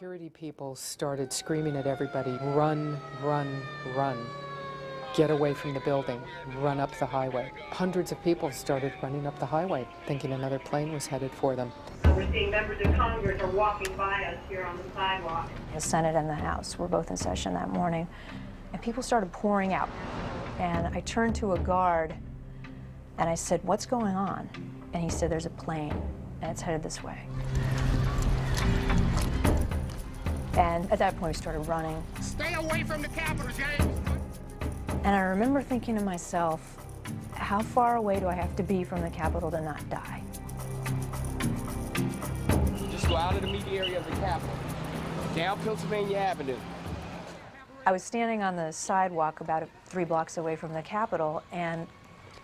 security people started screaming at everybody, run, run, run. Get away from the building, run up the highway. Hundreds of people started running up the highway, thinking another plane was headed for them. We're seeing members of Congress are walking by us here on the sidewalk. The Senate and the House were both in session that morning, and people started pouring out. And I turned to a guard, and I said, "What's going on?" And he said, "There's a plane, and it's headed this way." And at that point, we started running. Stay away from the Capitol, James! And I remember thinking to myself, how far away do I have to be from the Capitol to not die? Just go out of the media area of the Capitol, down Pennsylvania Avenue. I was standing on the sidewalk about 3 blocks away from the Capitol, and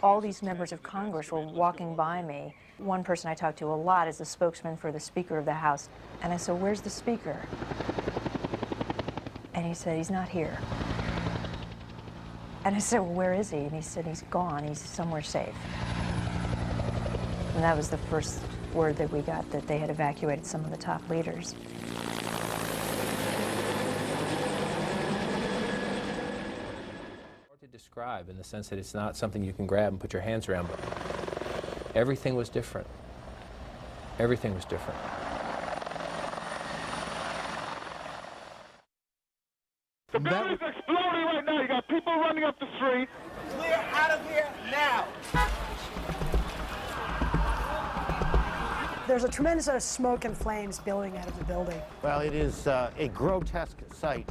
all these members of Congress were walking by me. One person I talked to a lot is the spokesman for the Speaker of the House. And I said, "Where's the Speaker?" And he said, "He's not here." And I said, "Well, where is he?" And he said, "He's gone. He's somewhere safe." And that was the first word that we got, that they had evacuated some of the top leaders. Hard to describe in the sense that it's not something you can grab and put your hands around, but everything was different. Everything was different. The building's exploding right now. You got people running up the street. Clear out of here now! There's a tremendous amount of smoke and flames billowing out of the building. Well, it is a grotesque sight.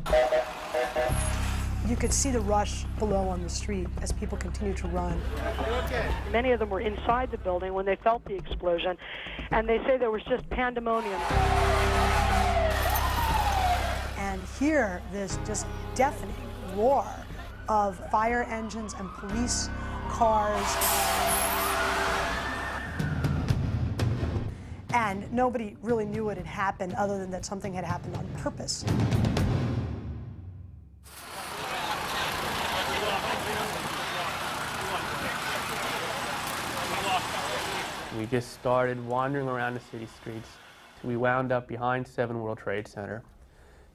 You could see the rush below on the street as people continue to run. Many of them were inside the building when they felt the explosion, and they say there was just pandemonium. And hear this just deafening roar of fire engines and police cars. And nobody really knew what had happened other than that something had happened on purpose. We just started wandering around the city streets. We wound up behind 7 World Trade Center,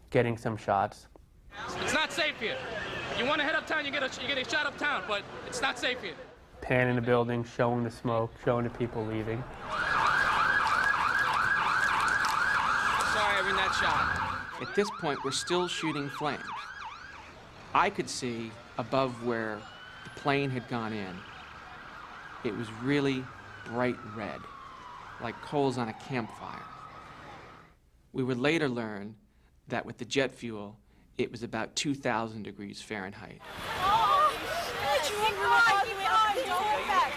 getting some shots. It's not safe here. You want to head uptown, you get a shot uptown, but it's not safe here. Panning the building, showing the smoke, showing the people leaving. Sorry, I ran that shot. At this point, we're still shooting flames. I could see above where the plane had gone in. It was really bright red, like coals on a campfire. We would later learn that with the jet fuel, it was about 2,000 degrees Fahrenheit. Oh, shit! Don't back.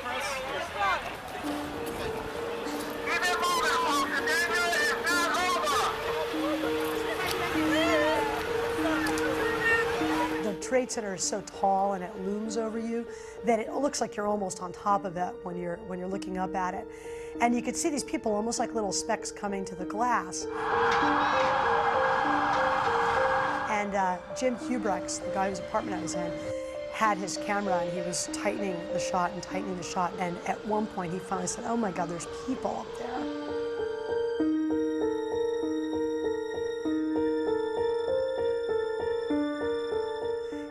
The Trade Center is so tall and it looms over you that it looks like you're almost on top of it when you're looking up at it. And you could see these people almost like little specks coming to the glass. And Jim Hubrechts, the guy whose apartment I was in, had his camera and he was tightening the shot. And at one point he finally said, "Oh my God, there's people up there."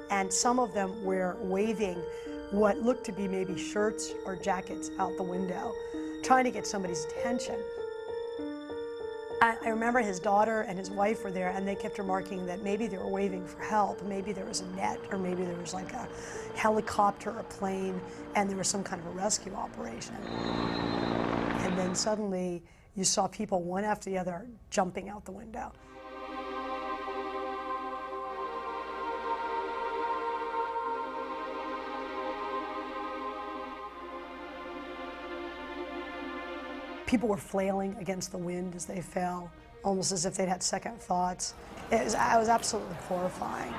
And some of them were waving what looked to be maybe shirts or jackets out the window, trying to get somebody's attention. I remember his daughter and his wife were there, and they kept remarking that maybe they were waving for help, maybe there was a net, or maybe there was like a helicopter or a plane, and there was some kind of a rescue operation. And then suddenly, you saw people one after the other jumping out the window. People were flailing against the wind as they fell, almost as if they'd had second thoughts. It was absolutely horrifying.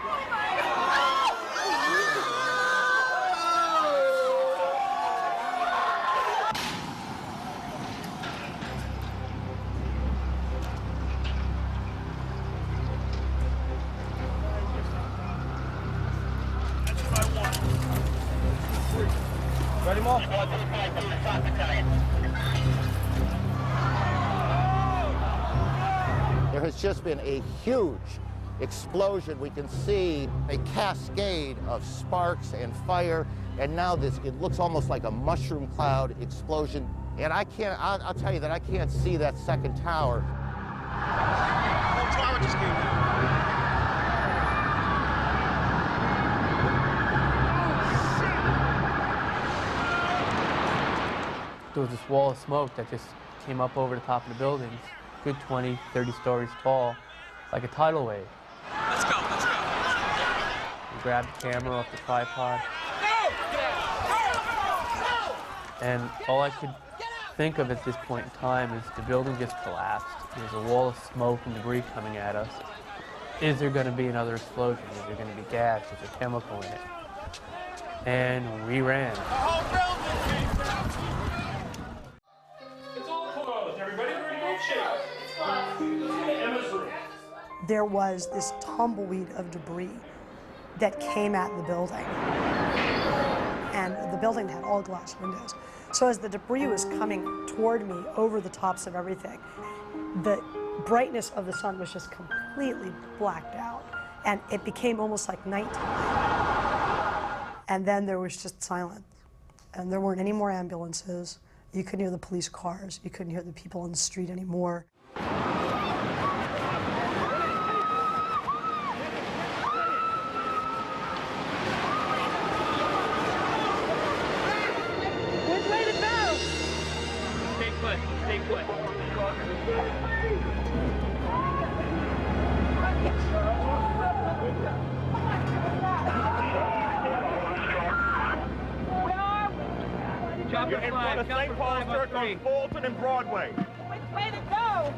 Ready, Mo? has just been a huge explosion. We can see a cascade of sparks and fire, and now it looks almost like a mushroom cloud explosion. And I'll tell you that I can't see that second tower. The whole tower just came down. There was this wall of smoke that just came up over the top of the buildings, good 20, 30 stories tall, like a tidal wave. Let's go, let's go. We grabbed the camera off the tripod. And all I could think of at this point in time is the building just collapsed. There's a wall of smoke and debris coming at us. Is there going to be another explosion? Is there going to be gas? Is there chemical in it? And we ran. The whole building! It's all closed. Everybody, we're in good shape. Emma's room. There was this tumbleweed of debris that came at the building. And the building had all glass windows. So as the debris was coming toward me over the tops of everything, the brightness of the sun was just completely blacked out. And it became almost like nighttime. And then there was just silence. And there weren't any more ambulances. You couldn't hear the police cars. You couldn't hear the people on the street anymore. Stay put. You're in front of St. Paul's Church on Fulton and Broadway. Which way to go?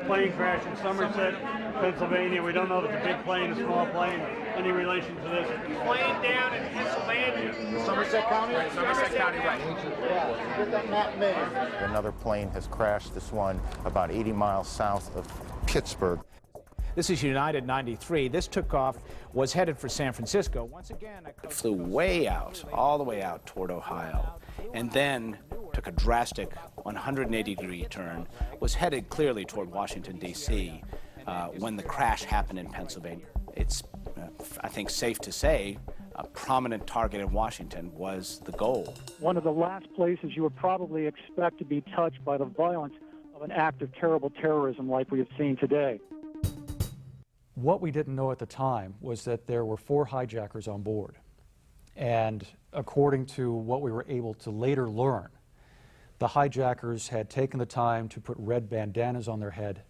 Plane crash in Somerset, Pennsylvania. We don't know if it's a big plane, a small plane, any relation to this. Plane down in Pennsylvania. Somerset County? Right, Somerset County, right. Yeah, get that map made. Another plane has crashed, this one about 80 miles south of Pittsburgh. This is United 93. This took off, was headed for San Francisco. Once again, it flew way out, all the way out toward Ohio, and then took a drastic 180-degree turn, was headed clearly toward Washington, D.C. When the crash happened in Pennsylvania. It's, I think, safe to say, a prominent target in Washington was the goal. One of the last places you would probably expect to be touched by the violence of an act of terrible terrorism like we have seen today. What we didn't know at the time was that there were 4 hijackers on board. And according to what we were able to later learn, the hijackers had taken the time to put red bandanas on their head.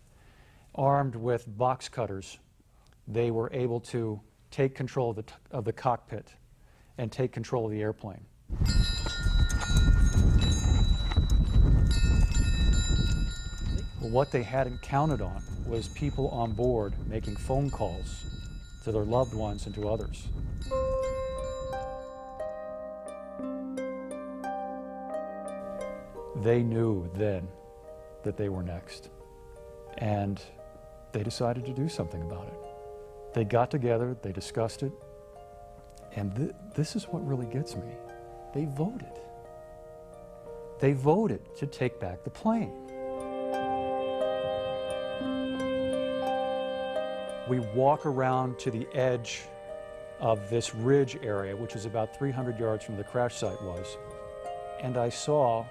Armed with box cutters, they were able to take control of the cockpit and take control of the airplane. What they hadn't counted on was people on board making phone calls to their loved ones and to others. They knew then that they were next, and they decided to do something about it. They got together, they discussed it, and this is what really gets me. They voted. They voted to take back the plane. We walk around to the edge of this ridge area, which is about 300 yards from the crash site was, and I saw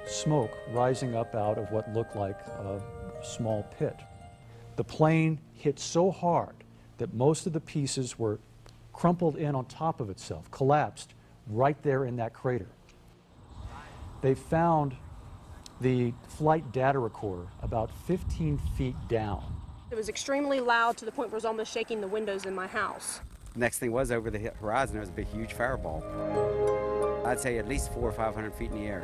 smoke rising up out of what looked like a small pit. The plane hit so hard that most of the pieces were crumpled in on top of itself, collapsed right there in that crater. They found the flight data recorder about 15 feet down. It was extremely loud to the point where it was almost shaking the windows in my house. Next thing was over the horizon, there was a big, huge fireball. I'd say at least 400 or 500 feet in the air.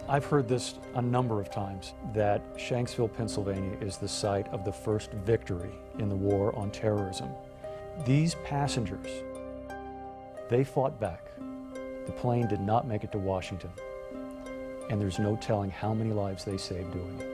I've heard this a number of times, that Shanksville, Pennsylvania is the site of the first victory in the war on terrorism. These passengers, they fought back. The plane did not make it to Washington, and there's no telling how many lives they saved doing it.